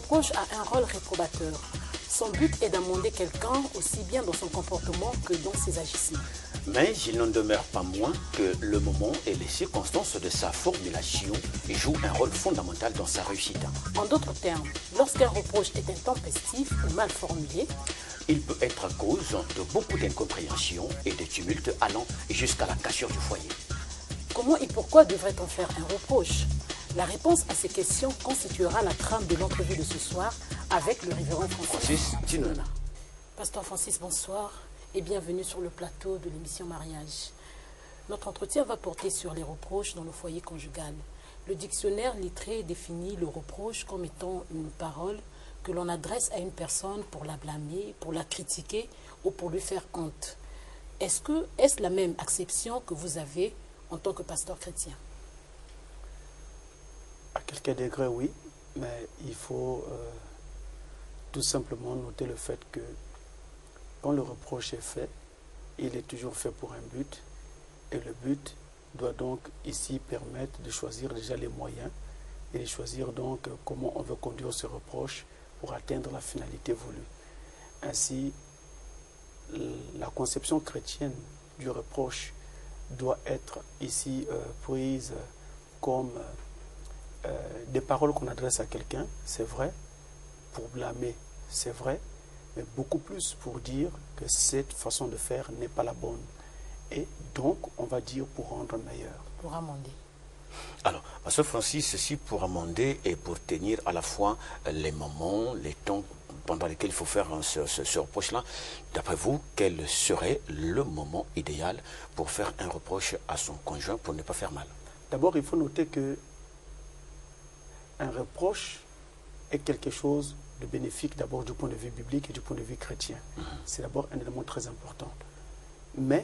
reproche a un rôle réprobateur. Son but est d'amender quelqu'un aussi bien dans son comportement que dans ses agissements. Mais il n'en demeure pas moins que le moment et les circonstances de sa formulation jouent un rôle fondamental dans sa réussite. En d'autres termes, lorsqu'un reproche est intempestif ou mal formulé, il peut être cause de beaucoup d'incompréhension et de tumultes allant jusqu'à la cassure du foyer. Comment et pourquoi devrait-on faire un reproche? La réponse à ces questions constituera la trame de l'entrevue de ce soir avec le révérend Francis Tinona. Pasteur Francis, bonsoir et bienvenue sur le plateau de l'émission Mariage. Notre entretien va porter sur les reproches dans le foyer conjugal. Le dictionnaire lettré définit le reproche comme étant une parole que l'on adresse à une personne pour la blâmer, pour la critiquer ou pour lui faire honte. Est-ce la même acception que vous avez en tant que pasteur chrétien? À quelques degrés, oui, mais il faut tout simplement noter le fait que quand le reproche est fait, il est toujours fait pour un but, et le but doit donc ici permettre de choisir déjà les moyens et de choisir donc comment on veut conduire ce reproche pour atteindre la finalité voulue. Ainsi, la conception chrétienne du reproche doit être ici prise comme des paroles qu'on adresse à quelqu'un, c'est vrai, pour blâmer, c'est vrai, mais beaucoup plus pour dire que cette façon de faire n'est pas la bonne. Et donc, on va dire pour rendre meilleur. Pour amender. Alors, Pasteur Francis, ceci pour amender et pour tenir à la fois les moments, les temps pendant lesquels il faut faire ce reproche-là. D'après vous, quel serait le moment idéal pour faire un reproche à son conjoint pour ne pas faire mal? D'abord, il faut noter que un reproche est quelque chose de bénéfique d'abord du point de vue biblique et du point de vue chrétien. C'est d'abord un élément très important. Mais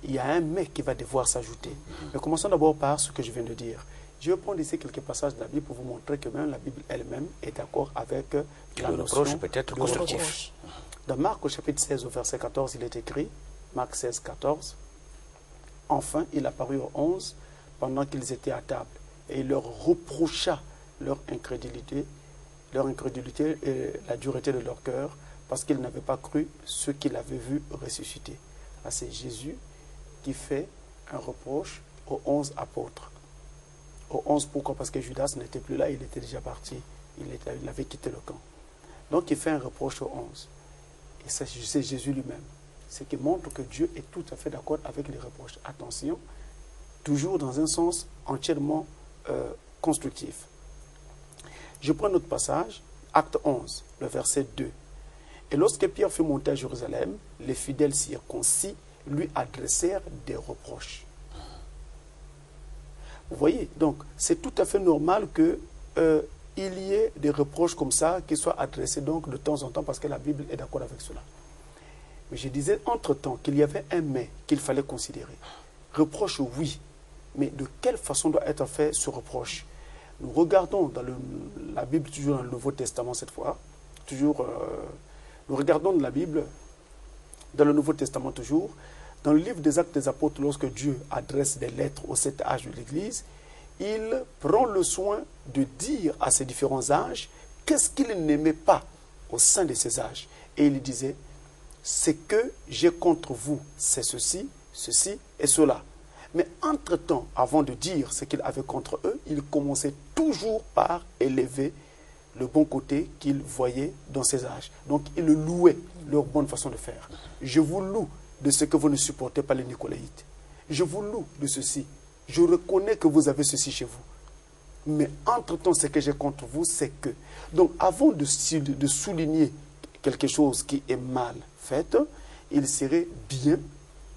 il y a un mais qui va devoir s'ajouter. Mais commençons d'abord par ce que je viens de dire. Je vais prendre ici quelques passages de la Bible pour vous montrer que même la Bible elle-même est d'accord avec la notion reproche peut être constructif. Dans Marc au chapitre 16 au verset 14, il est écrit, Marc 16, 14, « Enfin, il apparut aux 11 pendant qu'ils étaient à table, et il leur reprocha leur incrédulité et la dureté de leur cœur, parce qu'ils n'avaient pas cru ce qu'il avait vu ressusciter. » Là, c'est Jésus qui fait un reproche aux 11 apôtres. Aux 11, pourquoi? Parce que Judas n'était plus là, il était déjà parti. Il avait quitté le camp. Donc, il fait un reproche aux 11. Et ça, c'est Jésus lui-même. Ce qui montre que Dieu est tout à fait d'accord avec les reproches. Attention, toujours dans un sens entièrement constructif. Je prends notre passage, acte 11, le verset 2. « Et lorsque Pierre fut monté à Jérusalem, les fidèles circoncis lui adressèrent des reproches. » Vous voyez, donc c'est tout à fait normal qu'il y ait des reproches comme ça qui soient adressés donc de temps en temps parce que la Bible est d'accord avec cela. Mais je disais entre-temps qu'il y avait un mais qu'il fallait considérer. Reproche, oui, mais de quelle façon doit être fait ce reproche? Nous regardons dans la Bible, toujours dans le Nouveau Testament cette fois, nous regardons dans la Bible, dans le Nouveau Testament toujours, dans le livre des Actes des Apôtres, lorsque Dieu adresse des lettres aux 7 âges de l'Église, il prend le soin de dire à ces différents âges qu'est-ce qu'il n'aimait pas au sein de ces âges. Et il disait, ce que j'ai contre vous, c'est ceci, ceci et cela. Mais entre-temps, avant de dire ce qu'il avait contre eux, il commençait toujours par élever le bon côté qu'il voyait dans ces âges. Donc, il louait leur bonne façon de faire. Je vous loue de ce que vous ne supportez pas les Nicolaïtes. Je vous loue de ceci. Je reconnais que vous avez ceci chez vous. Mais entre-temps, ce que j'ai contre vous, c'est que... Donc, avant de souligner quelque chose qui est mal fait, il serait bien,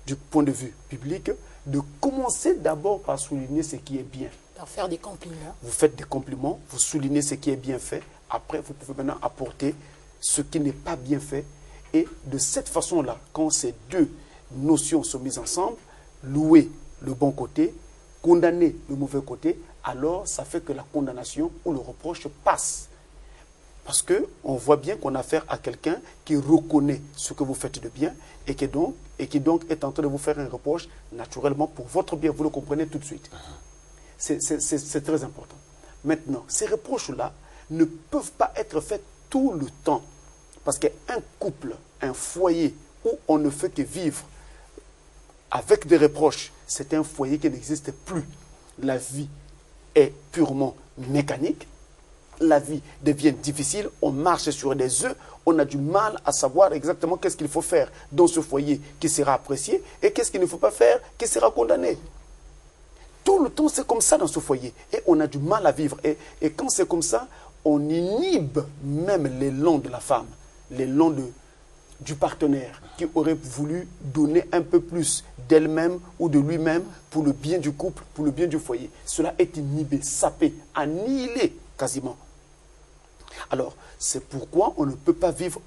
du point de vue biblique, de commencer d'abord par souligner ce qui est bien. Par faire des compliments. Vous faites des compliments, vous soulignez ce qui est bien fait. Après, vous pouvez maintenant apporter ce qui n'est pas bien fait. Et de cette façon-là, quand ces deux notions sont mises ensemble, louer le bon côté, condamner le mauvais côté, alors ça fait que la condamnation ou le reproche passe. Parce qu'on voit bien qu'on a affaire à quelqu'un qui reconnaît ce que vous faites de bien et qui donc est en train de vous faire un reproche naturellement pour votre bien. Vous le comprenez tout de suite. C'est très important. Maintenant, ces reproches-là ne peuvent pas être faits tout le temps. Parce qu'un couple, un foyer où on ne fait que vivre avec des reproches, c'est un foyer qui n'existe plus. La vie est purement mécanique. La vie devient difficile, on marche sur des œufs, on a du mal à savoir exactement qu'est-ce qu'il faut faire dans ce foyer qui sera apprécié et qu'est-ce qu'il ne faut pas faire qui sera condamné. Tout le temps, c'est comme ça dans ce foyer et on a du mal à vivre. Et quand c'est comme ça, on inhibe même l'élan de la femme, l'élan du partenaire qui aurait voulu donner un peu plus d'elle-même ou de lui-même pour le bien du couple, pour le bien du foyer. Cela est inhibé, sapé, annihilé quasiment. Alors, c'est pourquoi on ne peut pas vivre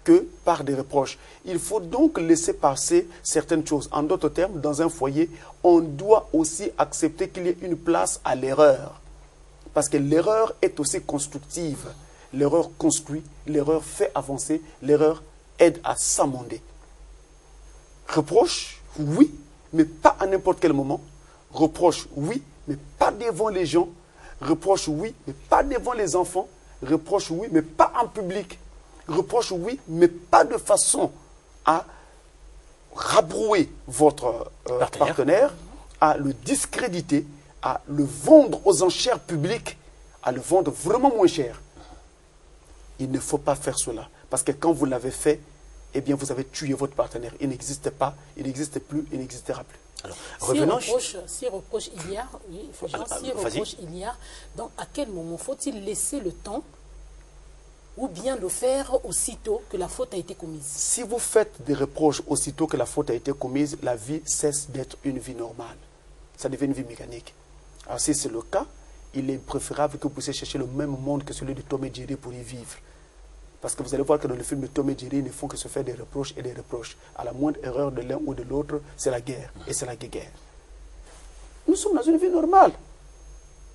que par des reproches. Il faut donc laisser passer certaines choses. En d'autres termes, dans un foyer, on doit aussi accepter qu'il y ait une place à l'erreur. Parce que l'erreur est aussi constructive. L'erreur construit, l'erreur fait avancer, l'erreur aide à s'amender. Reproche, oui, mais pas à n'importe quel moment. Reproche, oui, mais pas devant les gens. Reproche, oui, mais pas devant les enfants. Reproche, oui, mais pas en public. Reproche, oui, mais pas de façon à rabrouer votre partenaire, à le discréditer, à le vendre aux enchères publiques, à le vendre vraiment moins cher. Il ne faut pas faire cela. Parce que quand vous l'avez fait, eh bien, vous avez tué votre partenaire. Il n'existe pas, il n'existe plus, il n'existera plus. Alors, si reproche il y a, oui, si reproche il y a, donc à quel moment faut-il laisser le temps ou bien le faire aussitôt que la faute a été commise? Si vous faites des reproches aussitôt que la faute a été commise, la vie cesse d'être une vie normale. Ça devient une vie mécanique. Alors si c'est le cas, il est préférable que vous puissiez chercher le même monde que celui de Tom et Jerry pour y vivre. Parce que vous allez voir que dans le film de Tom et Jerry, ils ne font que se faire des reproches et des reproches. À la moindre erreur de l'un ou de l'autre, c'est la guerre. Et c'est la guerre. Nous sommes dans une vie normale.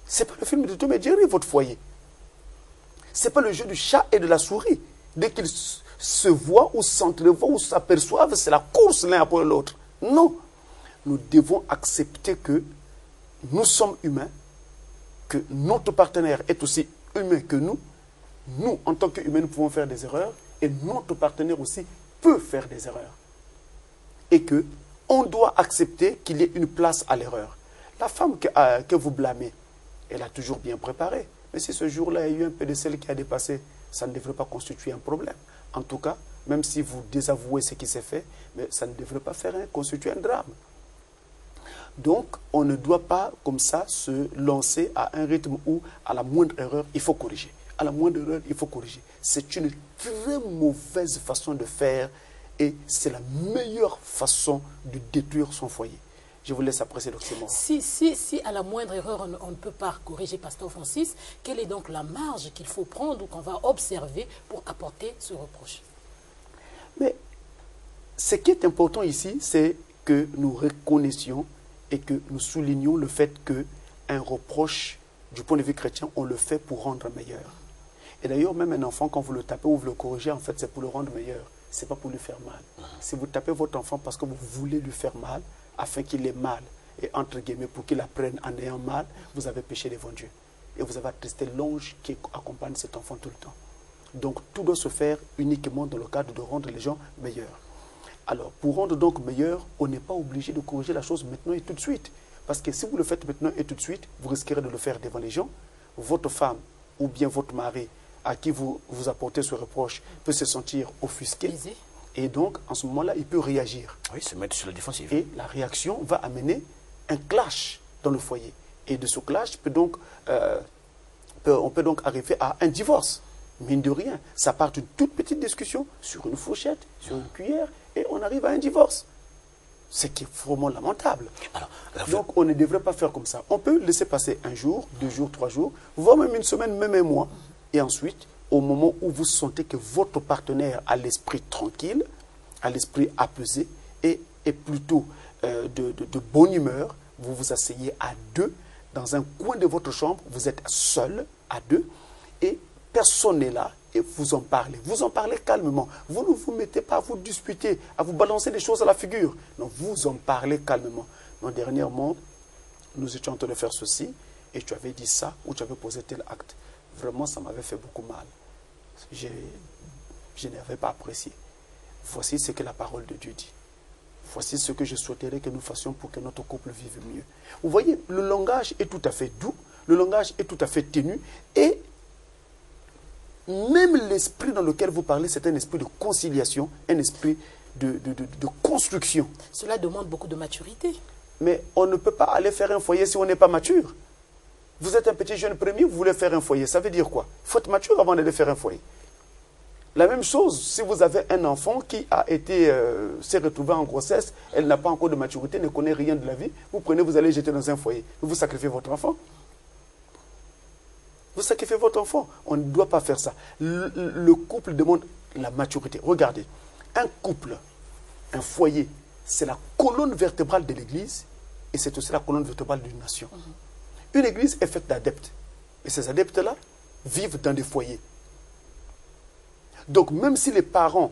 Ce n'est pas le film de Tom et Jerry, votre foyer. Ce n'est pas le jeu du chat et de la souris. Dès qu'ils se voient ou s'entrevoient ou s'aperçoivent, c'est la course l'un après l'autre. Non. Nous devons accepter que nous sommes humains, que notre partenaire est aussi humain que nous. Nous, en tant qu'humains, nous pouvons faire des erreurs et notre partenaire aussi peut faire des erreurs. Et qu'on doit accepter qu'il y ait une place à l'erreur. La femme que vous blâmez, elle a toujours bien préparé. Mais si ce jour-là, il y a eu un peu de sel qui a dépassé, ça ne devrait pas constituer un problème. En tout cas, même si vous désavouez ce qui s'est fait, mais ça ne devrait pas constituer un drame. Donc, on ne doit pas, comme ça, se lancer à un rythme où, à la moindre erreur, il faut corriger. À la moindre erreur, il faut corriger. C'est une très mauvaise façon de faire et c'est la meilleure façon de détruire son foyer. Je vous laisse apprécier l'oxymore. Si à la moindre erreur, on ne peut pas corriger, Pasteur Francis, quelle est donc la marge qu'il faut prendre ou qu'on va observer pour apporter ce reproche? Mais ce qui est important ici, c'est que nous reconnaissions et que nous soulignions le fait qu'un reproche, du point de vue chrétien, on le fait pour rendre meilleur. Et d'ailleurs, même un enfant, quand vous le tapez ou vous le corrigez, en fait, c'est pour le rendre meilleur. Ce n'est pas pour lui faire mal. Si vous tapez votre enfant parce que vous voulez lui faire mal, afin qu'il ait mal, et entre guillemets, pour qu'il apprenne en ayant mal, vous avez péché devant Dieu. Et vous avez attristé l'ange qui accompagne cet enfant tout le temps. Donc, tout doit se faire uniquement dans le cadre de rendre les gens meilleurs. Alors, pour rendre donc meilleur, on n'est pas obligé de corriger la chose maintenant et tout de suite. Parce que si vous le faites maintenant et tout de suite, vous risquerez de le faire devant les gens. Votre femme ou bien votre mari à qui vous apportez ce reproche peut se sentir offusqué. Et donc, en ce moment-là, il peut réagir. Oui, se mettre sur la défensive. Et la réaction va amener un clash dans le foyer. Et de ce clash, on peut donc arriver à un divorce. Mine de rien, ça part d'une toute petite discussion sur une fourchette, sur une cuillère, et on arrive à un divorce. Ce qui est vraiment lamentable. Alors, donc, on ne devrait pas faire comme ça. On peut laisser passer un jour, 2 jours, 3 jours, voire même une semaine, même un mois. Et ensuite, au moment où vous sentez que votre partenaire a l'esprit tranquille, a l'esprit apaisé et est plutôt de bonne humeur, vous vous asseyez à 2 dans un coin de votre chambre, vous êtes seul à 2 et personne n'est là et vous en parlez. Vous en parlez calmement. Vous ne vous mettez pas à vous disputer, à vous balancer des choses à la figure. Non, vous en parlez calmement. Non, dernièrement, nous étions en train de faire ceci et tu avais dit ça ou tu avais posé tel acte. vraiment, ça m'avait fait beaucoup mal. Je n'avais pas apprécié. Voici ce que la parole de Dieu dit. Voici ce que je souhaiterais que nous fassions pour que notre couple vive mieux. Vous voyez, le langage est tout à fait doux, le langage est tout à fait ténu, et même l'esprit dans lequel vous parlez, c'est un esprit de conciliation, un esprit de construction. Cela demande beaucoup de maturité. Mais on ne peut pas aller faire un foyer si on n'est pas mature. Vous êtes un petit jeune premier, vous voulez faire un foyer, ça veut dire quoi? Il faut être mature avant d'aller faire un foyer. La même chose, si vous avez un enfant qui a été, s'est retrouvé en grossesse, elle n'a pas encore de maturité, ne connaît rien de la vie, vous prenez, vous allez jeter dans un foyer, vous sacrifiez votre enfant. Vous sacrifiez votre enfant. On ne doit pas faire ça. Le couple demande la maturité. Regardez, un couple, un foyer, c'est la colonne vertébrale de l'Église et c'est aussi la colonne vertébrale d'une nation. Une Église est faite d'adeptes. Et ces adeptes-là vivent dans des foyers. Donc, même si les parents,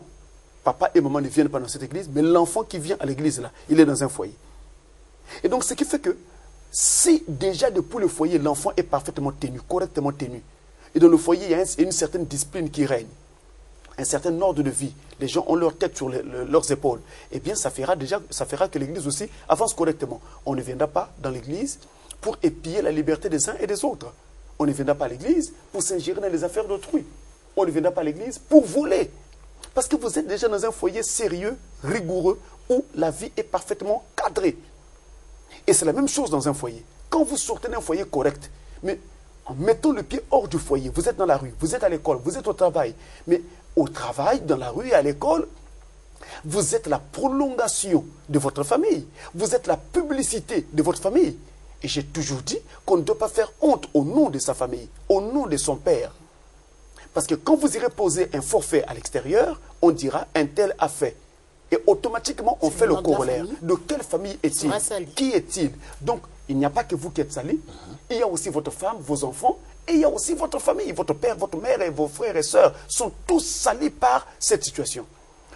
papa et maman ne viennent pas dans cette église, mais l'enfant qui vient à l'église, là, il est dans un foyer. Et donc, ce qui fait que, si déjà depuis le foyer, l'enfant est parfaitement tenu, correctement tenu, et dans le foyer, il y a une certaine discipline qui règne, un certain ordre de vie, les gens ont leur tête sur leurs épaules, eh bien, ça fera que l'église aussi avance correctement. On ne viendra pas dans l'église pour épier la liberté des uns et des autres. On ne viendra pas à l'église pour s'ingérer dans les affaires d'autrui. On ne viendra pas à l'église pour voler. Parce que vous êtes déjà dans un foyer sérieux, rigoureux, où la vie est parfaitement cadrée. Et c'est la même chose dans un foyer. Quand vous sortez d'un foyer correct, mais en mettant le pied hors du foyer, vous êtes dans la rue, vous êtes à l'école, vous êtes au travail. Mais au travail, dans la rue et à l'école, vous êtes la prolongation de votre famille. Vous êtes la publicité de votre famille. Et j'ai toujours dit qu'on ne doit pas faire honte au nom de sa famille, au nom de son père. Parce que quand vous irez poser un forfait à l'extérieur, on dira un tel a fait. Et automatiquement, on fait le corollaire. De quelle famille est-il? Qui est-il? Donc, il n'y a pas que vous qui êtes sali. Il y a aussi votre femme, vos enfants. Et il y a aussi votre famille. Votre père, votre mère et vos frères et sœurs sont tous salis par cette situation.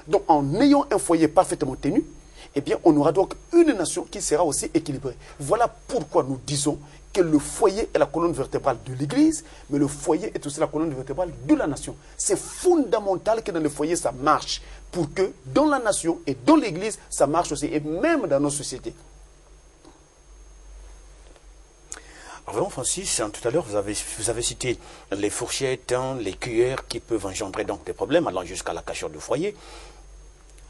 Donc, en ayant un foyer parfaitement tenu, eh bien, on aura donc une nation qui sera aussi équilibrée. Voilà pourquoi nous disons que le foyer est la colonne vertébrale de l'Église, mais le foyer est aussi la colonne vertébrale de la nation. C'est fondamental que dans le foyer, ça marche, pour que dans la nation et dans l'Église, ça marche aussi, et même dans nos sociétés. Alors, Francis, tout à l'heure, vous avez cité les fourchettes, les cuillères qui peuvent engendrer donc des problèmes, allant jusqu'à la cassure du foyer.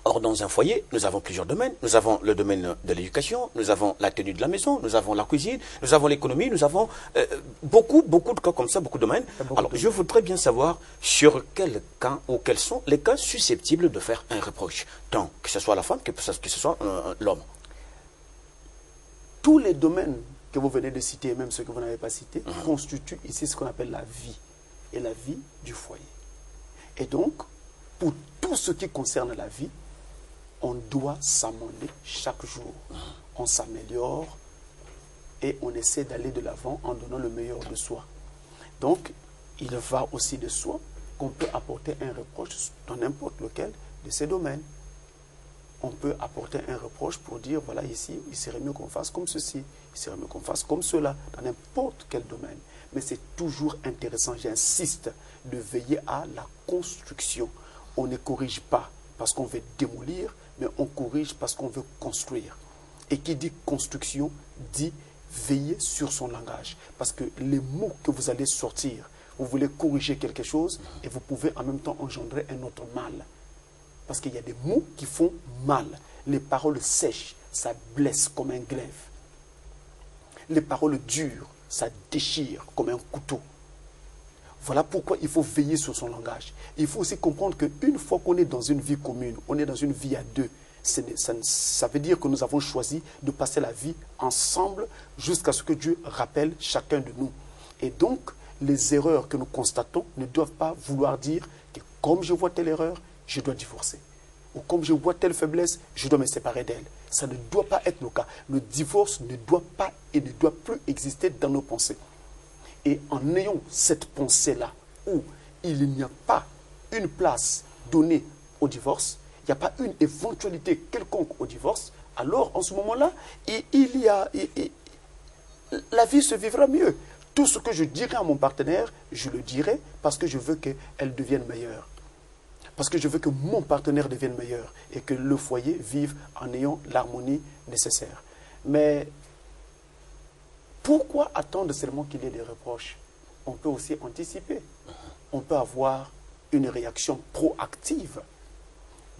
Or, dans un foyer, nous avons plusieurs domaines. Nous avons le domaine de l'éducation, nous avons la tenue de la maison, nous avons la cuisine, nous avons l'économie, nous avons beaucoup de cas comme ça, beaucoup de domaines. Alors, je voudrais bien savoir sur quel cas ou quels sont les cas susceptibles de faire un reproche, tant que ce soit la femme que ce soit l'homme. Tous les domaines que vous venez de citer, et même ceux que vous n'avez pas cités, constituent ici ce qu'on appelle la vie, et la vie du foyer. Et donc, pour tout ce qui concerne la vie, on doit s'amender chaque jour. On s'améliore et on essaie d'aller de l'avant en donnant le meilleur de soi. Donc, il va aussi de soi qu'on peut apporter un reproche dans n'importe lequel de ces domaines. On peut apporter un reproche pour dire, voilà, ici, il serait mieux qu'on fasse comme ceci, il serait mieux qu'on fasse comme cela, dans n'importe quel domaine. Mais c'est toujours intéressant, j'insiste, de veiller à la construction. On ne corrige pas parce qu'on veut démolir, mais on corrige parce qu'on veut construire. Et qui dit construction, dit veiller sur son langage. Parce que les mots que vous allez sortir, vous voulez corriger quelque chose et vous pouvez en même temps engendrer un autre mal. Parce qu'il y a des mots qui font mal. Les paroles sèches, ça blesse comme un glaive. Les paroles dures, ça déchire comme un couteau. Voilà pourquoi il faut veiller sur son langage. Il faut aussi comprendre qu'une fois qu'on est dans une vie commune, on est dans une vie à deux, ça veut dire que nous avons choisi de passer la vie ensemble jusqu'à ce que Dieu rappelle chacun de nous. Et donc, les erreurs que nous constatons ne doivent pas vouloir dire que comme je vois telle erreur, je dois divorcer. Ou comme je vois telle faiblesse, je dois me séparer d'elle. Ça ne doit pas être le cas. Le divorce ne doit pas et ne doit plus exister dans nos pensées. Et en ayant cette pensée-là, où il n'y a pas une place donnée au divorce, il n'y a pas une éventualité quelconque au divorce, alors en ce moment-là, la vie se vivra mieux. Tout ce que je dirai à mon partenaire, je le dirai parce que je veux qu'elle devienne meilleure. Parce que je veux que mon partenaire devienne meilleur et que le foyer vive en ayant l'harmonie nécessaire. Mais pourquoi attendre seulement qu'il y ait des reproches? On peut aussi anticiper. On peut avoir une réaction proactive.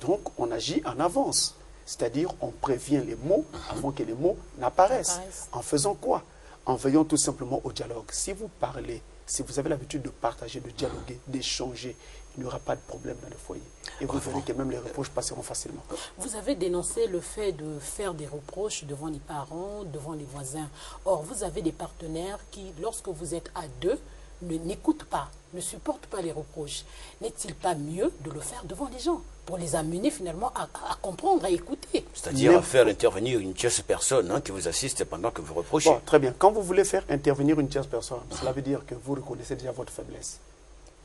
Donc, on agit en avance. C'est-à-dire, on prévient les mots avant que les mots n'apparaissent. En faisant quoi? En veillant tout simplement au dialogue. Si vous parlez, si vous avez l'habitude de partager, de dialoguer, d'échanger, il n'y aura pas de problème dans le foyer. Et vous verrez que même les reproches passeront facilement. Vous avez dénoncé le fait de faire des reproches devant les parents, devant les voisins. Or, vous avez des partenaires qui, lorsque vous êtes à deux, n'écoutent pas, ne supportent pas les reproches. N'est-il pas mieux de le faire devant les gens pour les amener finalement à comprendre, à écouter? C'est-à-dire à faire intervenir une tierce personne qui vous assiste pendant que vous reprochez. Bon, très bien. Quand vous voulez faire intervenir une tierce personne, cela veut dire que vous reconnaissez déjà votre faiblesse.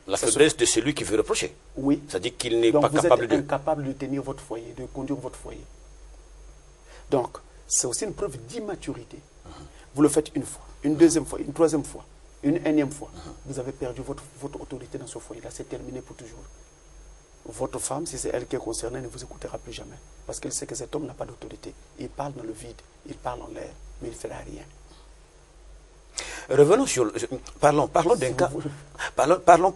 La faiblesse de celui qui veut reprocher. Oui. C'est-à-dire qu'il n'est pas capable de... incapable de tenir votre foyer, de conduire votre foyer. Donc, c'est aussi une preuve d'immaturité. Vous le faites une fois, une deuxième fois, une troisième fois, une énième fois. Vous avez perdu votre autorité dans ce foyer-là. C'est terminé pour toujours. Votre femme, si c'est elle qui est concernée, ne vous écoutera plus jamais. Parce qu'elle sait que cet homme n'a pas d'autorité. Il parle dans le vide, il parle en l'air, mais il ne fera rien. Revenons sur... Parlons d'un cas... Parlons,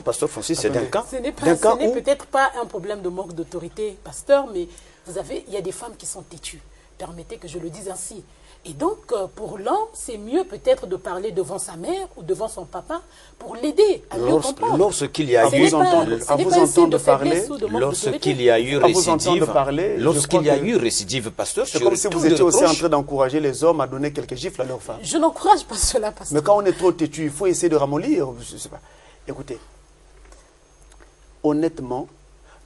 pasteur Francis, c'est d'un cas... Ce n'est peut-être pas un problème de manque d'autorité, pasteur, mais il y a des femmes qui sont têtues. Permettez que je le dise ainsi. Et donc, pour l'homme, c'est mieux peut-être de parler devant sa mère ou devant son papa pour l'aider à mieux comprendre. Lorsqu'il y a eu... Lorsqu'il y a eu récidive, pasteur... C'est comme si vous étiez aussi en train d'encourager les hommes à donner quelques gifles à leurs femmes. Je n'encourage pas cela, pasteur. Mais quand on est trop têtu, il faut essayer de ramollir. Je sais pas. Écoutez, honnêtement,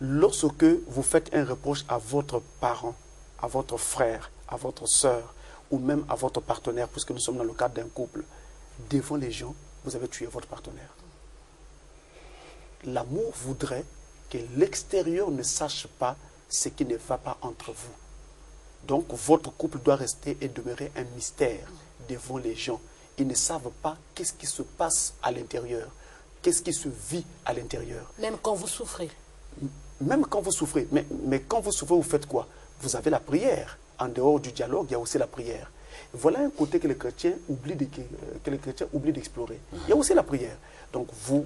lorsque vous faites un reproche à votre parent, à votre frère, à votre soeur, ou même à votre partenaire, puisque nous sommes dans le cadre d'un couple, devant les gens, vous avez tué votre partenaire. L'amour voudrait que l'extérieur ne sache pas ce qui ne va pas entre vous. Donc, votre couple doit rester et demeurer un mystère devant les gens. Ils ne savent pas qu'est-ce qui se passe à l'intérieur, qu'est-ce qui se vit à l'intérieur. Même quand vous souffrez. Même quand vous souffrez. Mais quand vous souffrez, vous faites quoi? Vous avez la prière. En dehors du dialogue, il y a aussi la prière. Voilà un côté que les chrétiens oublient d'explorer. Il y a aussi la prière. Donc vous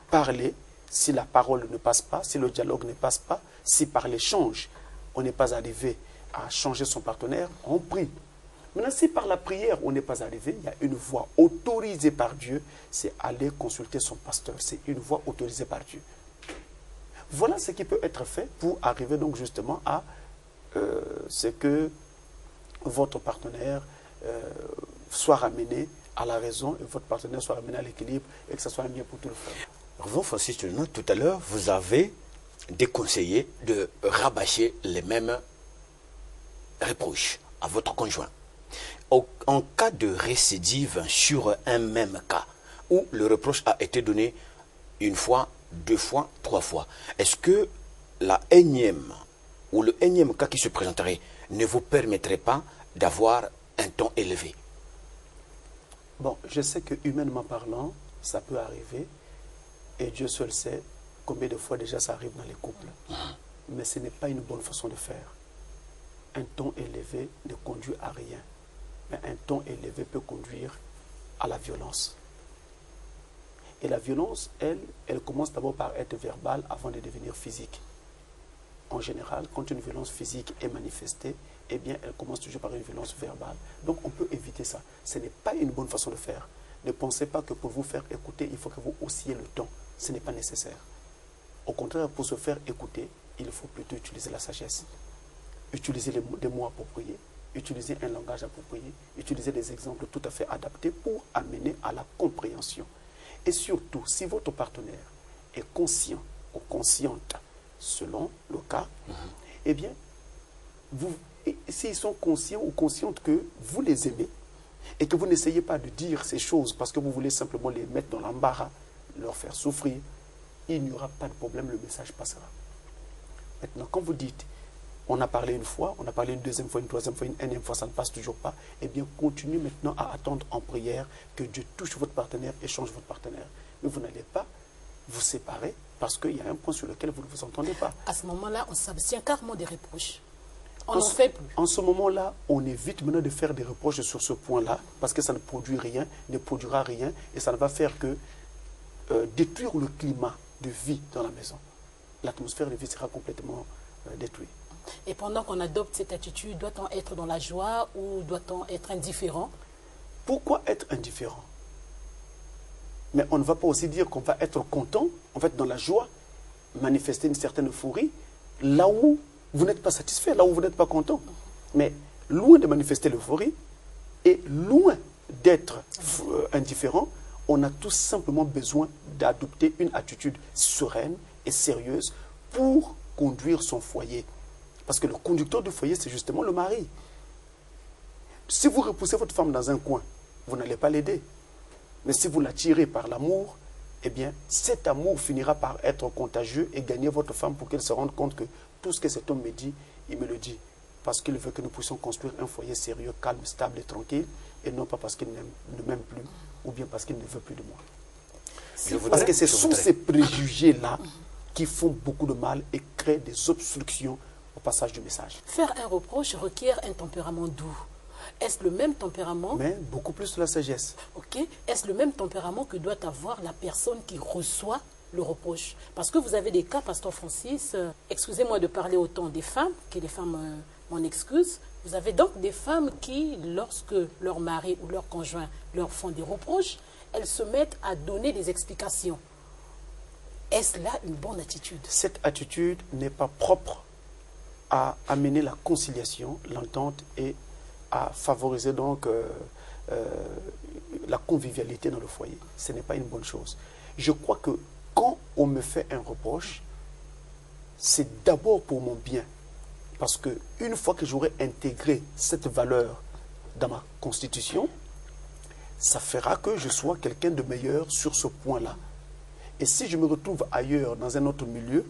parlez, si la parole ne passe pas, si le dialogue ne passe pas, si par l'échange, on n'est pas arrivé à changer son partenaire, on prie. Maintenant, si par la prière, on n'est pas arrivé, il y a une voie autorisée par Dieu, c'est aller consulter son pasteur. C'est une voie autorisée par Dieu. Voilà ce qui peut être fait pour arriver donc justement à ce que votre partenaire soit ramené à la raison et votre partenaire soit ramené à l'équilibre et que ce soit un bien pour tout le frère. Revenons, Francis, tout à l'heure, vous avez déconseillé de rabâcher les mêmes reproches à votre conjoint. En cas de récidive sur un même cas, où le reproche a été donné une fois, deux fois, trois fois, est-ce que la énième ou le énième cas qui se présenterait ne vous permettrait pas d'avoir un ton élevé? Bon, je sais que humainement parlant, ça peut arriver, et Dieu seul sait combien de fois déjà ça arrive dans les couples. Mais ce n'est pas une bonne façon de faire. Un ton élevé ne conduit à rien. Mais un ton élevé peut conduire à la violence. Et la violence, elle commence d'abord par être verbale avant de devenir physique. En général, quand une violence physique est manifestée, eh bien, elle commence toujours par une violence verbale. Donc, on peut éviter ça. Ce n'est pas une bonne façon de faire. Ne pensez pas que pour vous faire écouter, il faut que vous haussiez le ton. Ce n'est pas nécessaire. Au contraire, pour se faire écouter, il faut plutôt utiliser la sagesse. Utiliser des mots appropriés, utiliser un langage approprié, utiliser des exemples tout à fait adaptés pour amener à la compréhension. Et surtout, si votre partenaire est conscient ou consciente, selon le cas, eh bien, s'ils sont conscients ou conscientes que vous les aimez et que vous n'essayez pas de dire ces choses parce que vous voulez simplement les mettre dans l'embarras, leur faire souffrir, il n'y aura pas de problème, le message passera. Maintenant, quand vous dites, On a parlé une fois, on a parlé une deuxième fois, une troisième fois, une énième fois, ça ne passe toujours pas. Eh bien, continuez maintenant à attendre en prière que Dieu touche votre partenaire et change votre partenaire. Mais vous n'allez pas vous séparer parce qu'il y a un point sur lequel vous ne vous entendez pas. À ce moment-là, on s'abstient carrément des reproches. On n'en fait plus. En ce moment-là, on évite maintenant de faire des reproches sur ce point-là parce que ça ne produit rien, ne produira rien et ça ne va faire que détruire le climat de vie dans la maison. L'atmosphère de vie sera complètement détruite. Et pendant qu'on adopte cette attitude, doit-on être dans la joie ou doit-on être indifférent? Pourquoi être indifférent? Mais on ne va pas aussi dire qu'on va être content, en fait, dans la joie, manifester une certaine euphorie, là où vous n'êtes pas satisfait, là où vous n'êtes pas content. Mais loin de manifester l'euphorie et loin d'être indifférent, on a tout simplement besoin d'adopter une attitude sereine et sérieuse pour conduire son foyer. Parce que le conducteur du foyer, c'est justement le mari. Si vous repoussez votre femme dans un coin, vous n'allez pas l'aider. Mais si vous la tirez par l'amour, eh bien, cet amour finira par être contagieux et gagner votre femme pour qu'elle se rende compte que tout ce que cet homme me dit, il me le dit. Parce qu'il veut que nous puissions construire un foyer sérieux, calme, stable et tranquille, et non pas parce qu'il ne m'aime plus, ou bien parce qu'il ne veut plus de moi. Parce que ce sont ces préjugés-là qui font beaucoup de mal et créent des obstructions au passage du message. Faire un reproche requiert un tempérament doux. Est-ce le même tempérament? Mais beaucoup plus de la sagesse. Ok. Est-ce le même tempérament que doit avoir la personne qui reçoit le reproche? Parce que vous avez des cas, Pasteur Francis, excusez-moi de parler autant des femmes, que les femmes m'en excusent. Vous avez donc des femmes qui, lorsque leur mari ou leur conjoint leur font des reproches, elles se mettent à donner des explications. Est-ce là une bonne attitude? Cette attitude n'est pas propre à amener la conciliation, l'entente et à favoriser donc la convivialité dans le foyer. Ce n'est pas une bonne chose. Je crois que quand on me fait un reproche, c'est d'abord pour mon bien. Parce qu'une fois que j'aurai intégré cette valeur dans ma constitution, ça fera que je sois quelqu'un de meilleur sur ce point-là. Et si je me retrouve ailleurs, dans un autre milieu,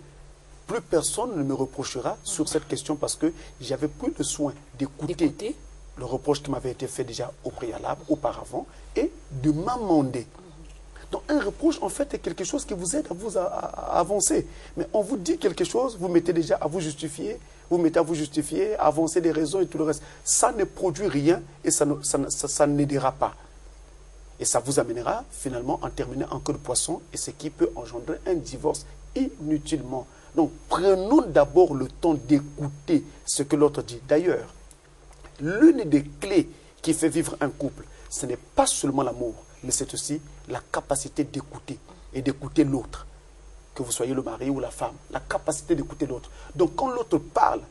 plus personne ne me reprochera sur cette question parce que j'avais pris le soin d'écouter le reproche qui m'avait été fait déjà au préalable, auparavant, et de m'amender. Donc un reproche, en fait, est quelque chose qui vous aide à vous à avancer. Mais on vous dit quelque chose, vous mettez déjà à vous justifier, à avancer des raisons et tout le reste. Ça ne produit rien et ça n'aidera pas. Et ça vous amènera finalement à terminer en queue de poisson et ce qui peut engendrer un divorce inutilement. Donc prenons d'abord le temps d'écouter ce que l'autre dit. D'ailleurs, l'une des clés qui fait vivre un couple, ce n'est pas seulement l'amour, mais c'est aussi la capacité d'écouter et d'écouter l'autre. Que vous soyez le mari ou la femme, la capacité d'écouter l'autre. Donc quand l'autre parle,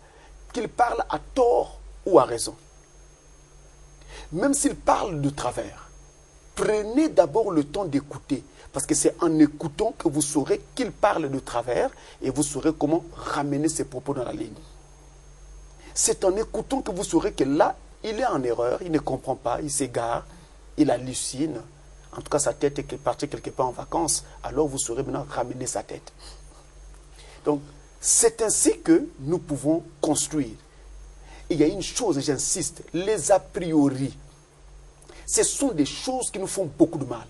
qu'il parle à tort ou à raison, même s'il parle de travers, prenez d'abord le temps d'écouter. Parce que c'est en écoutant que vous saurez qu'il parle de travers et vous saurez comment ramener ses propos dans la ligne. C'est en écoutant que vous saurez que là, il est en erreur, il ne comprend pas, il s'égare, il hallucine. En tout cas, sa tête est partie quelque part en vacances. Alors vous saurez maintenant ramener sa tête. Donc, c'est ainsi que nous pouvons construire. Il y a une chose, j'insiste, les a priori. Ce sont des choses qui nous font beaucoup de mal.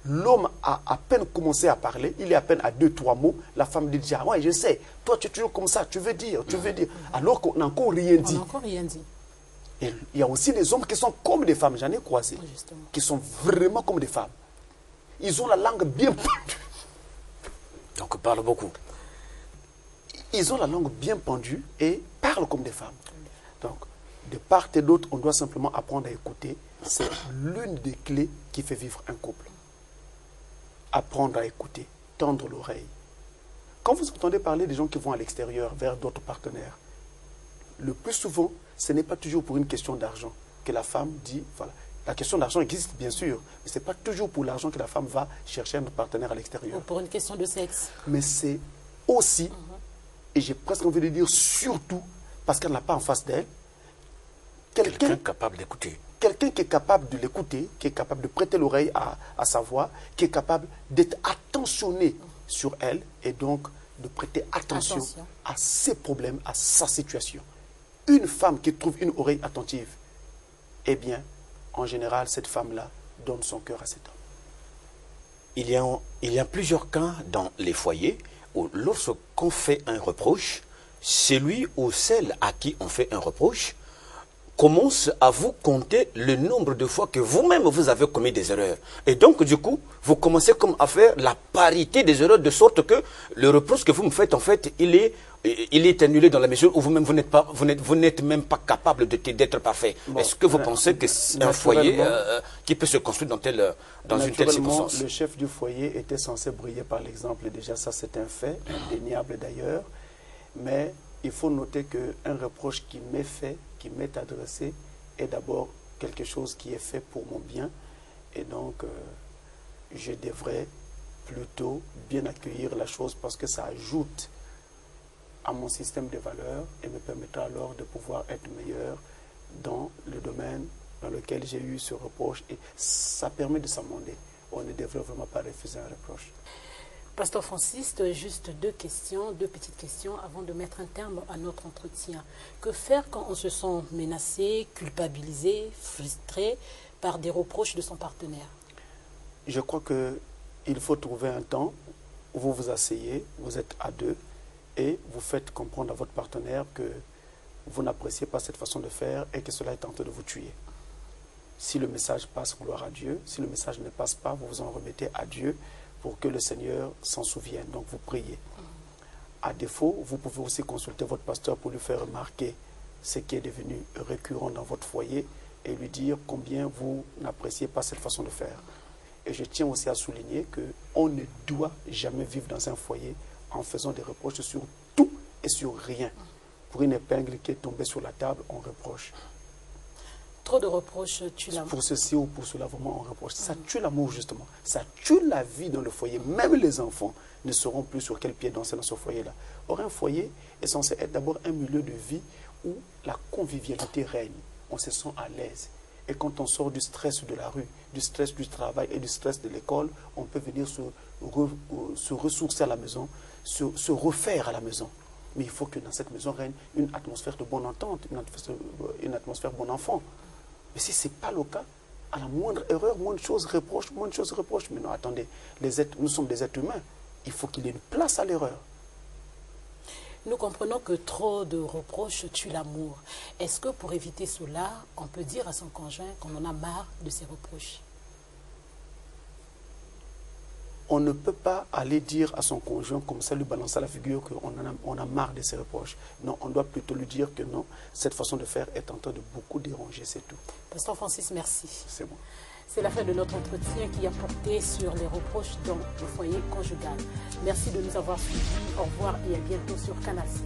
L'homme a à peine commencé à parler, il est à peine à 2-3 mots, la femme dit déjà, ouais, je sais, toi tu es toujours comme ça, tu veux dire, alors qu'on n'a encore rien dit. On n'a encore rien dit. Et il y a aussi des hommes qui sont comme des femmes, j'en ai croisé, qui sont vraiment comme des femmes. Ils ont la langue bien pendue. Donc parlent beaucoup. Ils ont la langue bien pendue et parlent comme des femmes. Donc, de part et d'autre, on doit simplement apprendre à écouter. C'est l'une des clés qui fait vivre un couple. Apprendre à écouter, tendre l'oreille. Quand vous entendez parler des gens qui vont à l'extérieur vers d'autres partenaires, le plus souvent, ce n'est pas toujours pour une question d'argent que la femme dit, voilà. La question d'argent existe bien sûr, mais ce n'est pas toujours pour l'argent que la femme va chercher un partenaire à l'extérieur. Ou pour une question de sexe. Mais c'est aussi, et j'ai presque envie de dire surtout, parce qu'elle n'a pas en face d'elle, quelqu'un capable d'écouter. Quelqu'un qui est capable de l'écouter, qui est capable de prêter l'oreille à sa voix, qui est capable d'être attentionné sur elle et donc de prêter attention Attention. à ses problèmes, à sa situation. Une femme qui trouve une oreille attentive, eh bien, en général, cette femme-là donne son cœur à cet homme. Il y a plusieurs cas dans les foyers où lorsqu'on fait un reproche, celui ou celle à qui on fait un reproche commence à vous compter le nombre de fois que vous-même vous avez commis des erreurs. Et donc, du coup, vous commencez comme à faire la parité des erreurs de sorte que le reproche que vous me faites, en fait, il est annulé dans la mesure où vous-même, vous n'êtes même pas capable d'être parfait. Bon, est-ce que vous pensez que c'est un foyer qui peut se construire dans une telle circonstance? Le chef du foyer était censé briller par l'exemple. Déjà, ça, c'est un fait, indéniable d'ailleurs. Mais il faut noter qu'un reproche qui m'est fait, qui m'est adressé, est d'abord quelque chose qui est fait pour mon bien. Et donc, je devrais plutôt bien accueillir la chose parce que ça ajoute à mon système de valeurs et me permettra alors de pouvoir être meilleur dans le domaine dans lequel j'ai eu ce reproche. Et ça permet de s'amender. On ne devrait vraiment pas refuser un reproche. Pasteur Francis, juste deux petites questions avant de mettre un terme à notre entretien. Que faire quand on se sent menacé, culpabilisé, frustré par des reproches de son partenaire? Je crois qu'il faut trouver un temps où vous vous asseyez, vous êtes à deux, et vous faites comprendre à votre partenaire que vous n'appréciez pas cette façon de faire et que cela est en train de vous tuer. Si le message passe, gloire à Dieu. Si le message ne passe pas, vous vous en remettez à Dieu pour que le Seigneur s'en souvienne. Donc vous priez. À défaut, vous pouvez aussi consulter votre pasteur pour lui faire remarquer ce qui est devenu récurrent dans votre foyer et lui dire combien vous n'appréciez pas cette façon de faire. Et je tiens aussi à souligner qu'on ne doit jamais vivre dans un foyer en faisant des reproches sur tout et sur rien. Pour une épingle qui est tombée sur la table, on reproche. Trop de reproches tue l'amour. Pour ceci ou pour cela, vraiment, on reproche. Ça tue l'amour, justement. Ça tue la vie dans le foyer. Même les enfants ne sauront plus sur quel pied danser dans ce foyer-là. Or, un foyer est censé être d'abord un milieu de vie où la convivialité règne. On se sent à l'aise. Et quand on sort du stress de la rue, du stress du travail et du stress de l'école, on peut venir se ressourcer à la maison, se refaire à la maison. Mais il faut que dans cette maison règne une atmosphère de bonne entente, une atmosphère bon enfant. Mais si ce n'est pas le cas, à la moindre erreur, moindre chose reproche. Mais non, attendez, nous sommes des êtres humains. Il faut qu'il y ait une place à l'erreur. Nous comprenons que trop de reproches tuent l'amour. Est-ce que pour éviter cela, on peut dire à son conjoint qu'on en a marre de ses reproches? On ne peut pas aller dire à son conjoint, comme ça, lui balancer à la figure qu'on a marre de ses reproches. Non, on doit plutôt lui dire que non, cette façon de faire est en train de beaucoup déranger, c'est tout. Pasteur Francis, merci. C'est bon. C'est la fin de notre entretien qui a porté sur les reproches dans le foyer conjugal. Merci de nous avoir suivis. Au revoir et à bientôt sur Canal C.